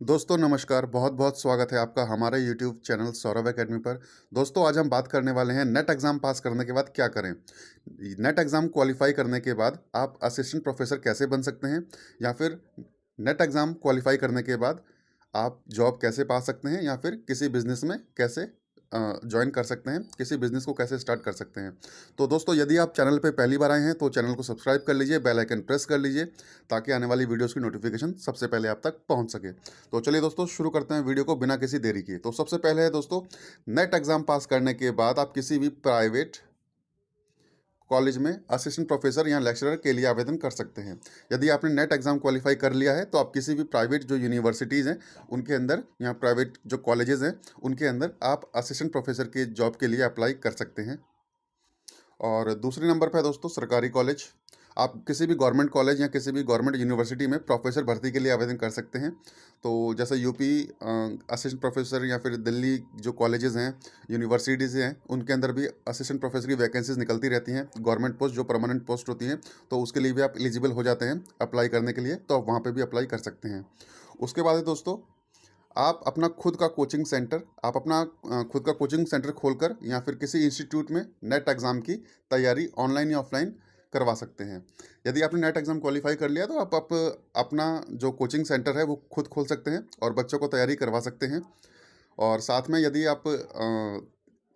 दोस्तों नमस्कार, बहुत-बहुत स्वागत है आपका हमारे यूट्यूब चैनल सौरभ एकेडमी पर। दोस्तों आज हम बात करने वाले हैं नेट एग्ज़ाम पास करने के बाद क्या करें? नेट एग्ज़ाम क्वालिफ़ाई करने के बाद आप असिस्टेंट प्रोफ़ेसर कैसे बन सकते हैं? या फिर नेट एग्ज़ाम क्वालिफ़ाई करने के बाद आप जॉब कैसे पा सकते हैं? या फिर किसी बिज़नेस में कैसे जॉइन कर सकते हैं? किसी बिज़नेस को कैसे स्टार्ट कर सकते हैं? तो दोस्तों यदि आप चैनल पे पहली बार आए हैं तो चैनल को सब्सक्राइब कर लीजिए, बेल आइकन प्रेस कर लीजिए ताकि आने वाली वीडियोज़ की नोटिफ़िकेशन सबसे पहले आप तक पहुँच सके। तो चलिए दोस्तों शुरू करते हैं वीडियो को बिना किसी देरी के। तो सबसे पहले है दोस्तों, नेट एग्ज़ाम पास करने के बाद आप किसी भी प्राइवेट कॉलेज में असिस्टेंट प्रोफेसर या लेक्चरर के लिए आवेदन कर सकते हैं। यदि आपने नेट एग्ज़ाम क्वालिफाई कर लिया है तो आप किसी भी प्राइवेट जो यूनिवर्सिटीज़ हैं उनके अंदर या प्राइवेट जो कॉलेजेस हैं उनके अंदर आप असिस्टेंट प्रोफेसर के जॉब के लिए अप्लाई कर सकते हैं। और दूसरे नंबर पे है दोस्तों सरकारी कॉलेज। आप किसी भी गवर्नमेंट कॉलेज या किसी भी गवर्नमेंट यूनिवर्सिटी में प्रोफेसर भर्ती के लिए आवेदन कर सकते हैं। तो जैसे यूपी असिस्टेंट प्रोफेसर या फिर दिल्ली जो कॉलेजेस हैं, यूनिवर्सिटीज़ हैं, उनके अंदर भी असिस्टेंट प्रोफेसर की वैकेंसीज़ निकलती रहती हैं। गवर्नमेंट पोस्ट जो परमानेंट पोस्ट होती हैं, तो उसके लिए भी आप एलिजिबल हो जाते हैं अप्लाई करने के लिए, तो आप वहाँ पे भी अप्लाई कर सकते हैं। उसके बाद है दोस्तों, आप अपना खुद का कोचिंग सेंटर आप अपना खुद का कोचिंग सेंटर खोलकर या फिर किसी इंस्टीट्यूट में नेट एग्ज़ाम की तैयारी ऑनलाइन या ऑफलाइन करवा सकते हैं। यदि आपने नेट एग्ज़ाम क्वालिफाई कर लिया तो आप अपना जो कोचिंग सेंटर है वो खुद खोल सकते हैं और बच्चों को तैयारी करवा सकते हैं। और साथ में यदि आप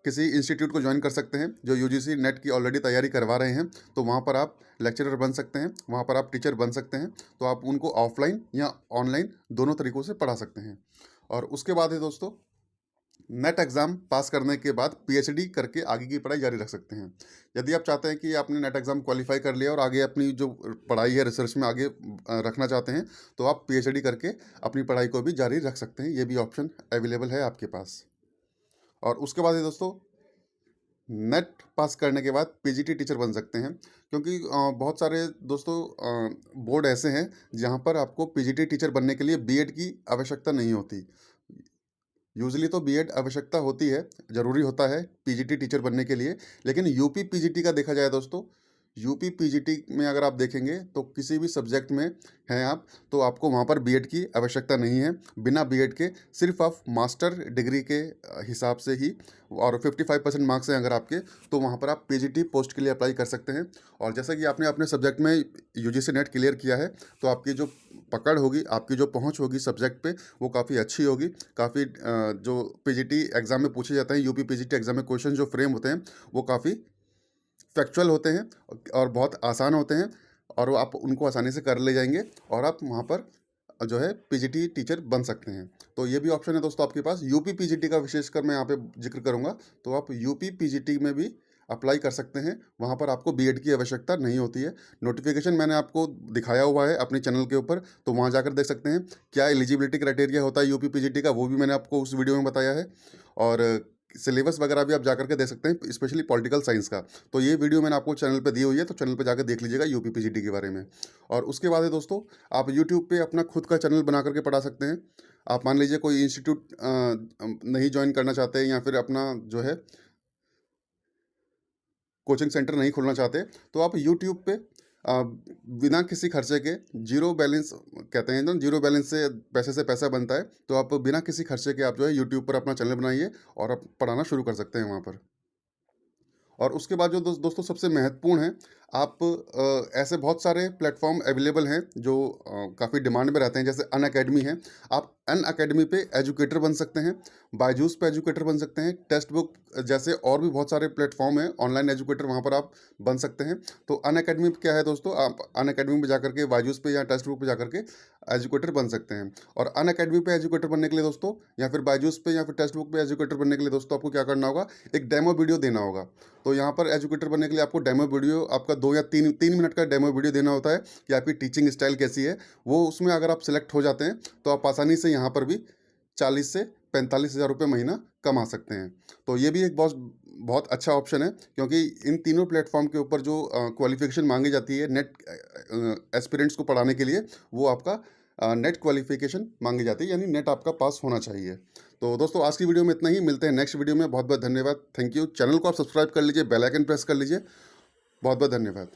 किसी इंस्टीट्यूट को ज्वाइन कर सकते हैं जो यूजीसी नेट की ऑलरेडी तैयारी करवा रहे हैं, तो वहाँ पर आप लेक्चरर बन सकते हैं, वहाँ पर आप टीचर बन सकते हैं। तो आप उनको ऑफलाइन या ऑनलाइन दोनों तरीक़ों से पढ़ा सकते हैं। और उसके बाद है दोस्तों, नेट एग्ज़ाम पास करने के बाद पीएचडी करके आगे की पढ़ाई जारी रख सकते हैं। यदि आप चाहते हैं कि आपने नेट एग्ज़ाम क्वालिफाई कर लिया और आगे अपनी जो पढ़ाई है रिसर्च में आगे रखना चाहते हैं, तो आप पीएचडी करके अपनी पढ़ाई को भी जारी रख सकते हैं। ये भी ऑप्शन अवेलेबल है आपके पास। और उसके बाद है दोस्तों, नेट पास करने के बाद पीजीटी टीचर बन सकते हैं, क्योंकि बहुत सारे दोस्तों बोर्ड ऐसे हैं जहाँ पर आपको पीजीटी टीचर बनने के लिए बीएड की आवश्यकता नहीं होती। यूजली तो बीएड आवश्यकता होती है, ज़रूरी होता है पीजीटी टीचर बनने के लिए, लेकिन यूपी पीजीटी का देखा जाए दोस्तों, यूपी पीजीटी में अगर आप देखेंगे तो किसी भी सब्जेक्ट में हैं आप, तो आपको वहाँ पर बीएड की आवश्यकता नहीं है। बिना बीएड के सिर्फ आप मास्टर डिग्री के हिसाब से ही, और 55% मार्क्स हैं अगर आपके, तो वहाँ पर आप पीजीटी पोस्ट के लिए अप्लाई कर सकते हैं। और जैसा कि आपने अपने सब्जेक्ट में यूजीसी नेट क्लियर किया है, तो आपकी जो पकड़ होगी, आपकी जो पहुँच होगी सब्जेक्ट पे, वो काफ़ी अच्छी होगी। काफ़ी जो पीजीटी एग्ज़ाम में पूछे जाते हैं, यूपी पीजीटी एग्ज़ाम में क्वेश्चन जो फ्रेम होते हैं वो काफ़ी फैक्चुअल होते हैं और बहुत आसान होते हैं, और वो आप उनको आसानी से कर ले जाएंगे और आप वहाँ पर जो है पीजीटी टीचर बन सकते हैं। तो ये भी ऑप्शन है दोस्तों आपके पास। यूपी पीजीटी का विशेषकर मैं यहाँ पे जिक्र करूँगा, तो आप यूपी पीजीटी में भी अप्लाई कर सकते हैं। वहाँ पर आपको बीएड की आवश्यकता नहीं होती है। नोटिफिकेशन मैंने आपको दिखाया हुआ है अपने चैनल के ऊपर, तो वहाँ जाकर देख सकते हैं क्या एलिजिबिलिटी क्राइटेरिया होता है यूपी पीजीटी का, वो भी मैंने आपको उस वीडियो में बताया है। और सिलेबस वगैरह भी आप जाकर के देख सकते हैं, स्पेशली पॉलिटिकल साइंस का। तो ये वीडियो मैंने आपको चैनल पे दी हुई है, तो चैनल पे जाकर देख लीजिएगा यूपी पीजीटी के बारे में। और उसके बाद है दोस्तों, आप यूट्यूब पे अपना खुद का चैनल बना करके पढ़ा सकते हैं। आप मान लीजिए कोई इंस्टीट्यूट नहीं ज्वाइन करना चाहते या फिर अपना जो है कोचिंग सेंटर नहीं खोलना चाहते, तो आप यूट्यूब पे बिना किसी खर्चे के, जीरो बैलेंस कहते हैं ना, जीरो बैलेंस से पैसा बनता है, तो आप बिना किसी खर्चे के आप जो है यूट्यूब पर अपना चैनल बनाइए और आप पढ़ाना शुरू कर सकते हैं वहाँ पर। और उसके बाद जो दोस्तों सबसे महत्वपूर्ण है, आप ऐसे बहुत सारे प्लेटफॉर्म अवेलेबल हैं जो काफ़ी डिमांड में रहते हैं, जैसे अन अकेडमी है। आप अन अकेडमी पे एजुकेटर बन सकते हैं, बायजूस पे एजुकेटर बन सकते हैं, टेक्स्ट बुक जैसे और भी बहुत सारे प्लेटफॉर्म हैं ऑनलाइन एजुकेटर, वहाँ पर आप बन सकते हैं। तो अन अकेडमी क्या है दोस्तों, आप अन अकेडमी में जाकर के बायजूस पे या टेक्स्ट बुक पे जाकर के एजुकेटर बन सकते हैं। और अन अकेडमी पे एजुकेटर बनने के लिए दोस्तों, या फिर बायजूस पे या फिर टेक्स्ट बुक पे एजुकेटर बनने के लिए दोस्तों, आपको क्या करना होगा, एक डेमो वीडियो देना होगा। तो यहाँ पर एजुकेटर बनने के लिए आपको डेमो वीडियो, आपका 2 या 3 मिनट का डेमो वीडियो देना होता है कि आपकी टीचिंग स्टाइल कैसी है। वो उसमें अगर आप सिलेक्ट हो जाते हैं तो आप आसानी से यहाँ पर भी 40 से 45 हज़ार रुपये महीना कमा सकते हैं। तो ये भी एक बहुत बहुत अच्छा ऑप्शन है, क्योंकि इन तीनों प्लेटफॉर्म के ऊपर जो क्वालिफिकेशन मांगी जाती है नेट एस्पिरेंट्स को पढ़ाने के लिए, वो आपका नेट क्वालिफिकेशन मांगी जाती है, यानी नेट आपका पास होना चाहिए। तो दोस्तों आज की वीडियो में इतना ही, मिलते हैं नेक्स्ट वीडियो में। बहुत बहुत धन्यवाद, थैंक यू। चैनल को आप सब्सक्राइब कर लीजिए, बेल आइकन प्रेस कर लीजिए। बहुत बहुत धन्यवाद।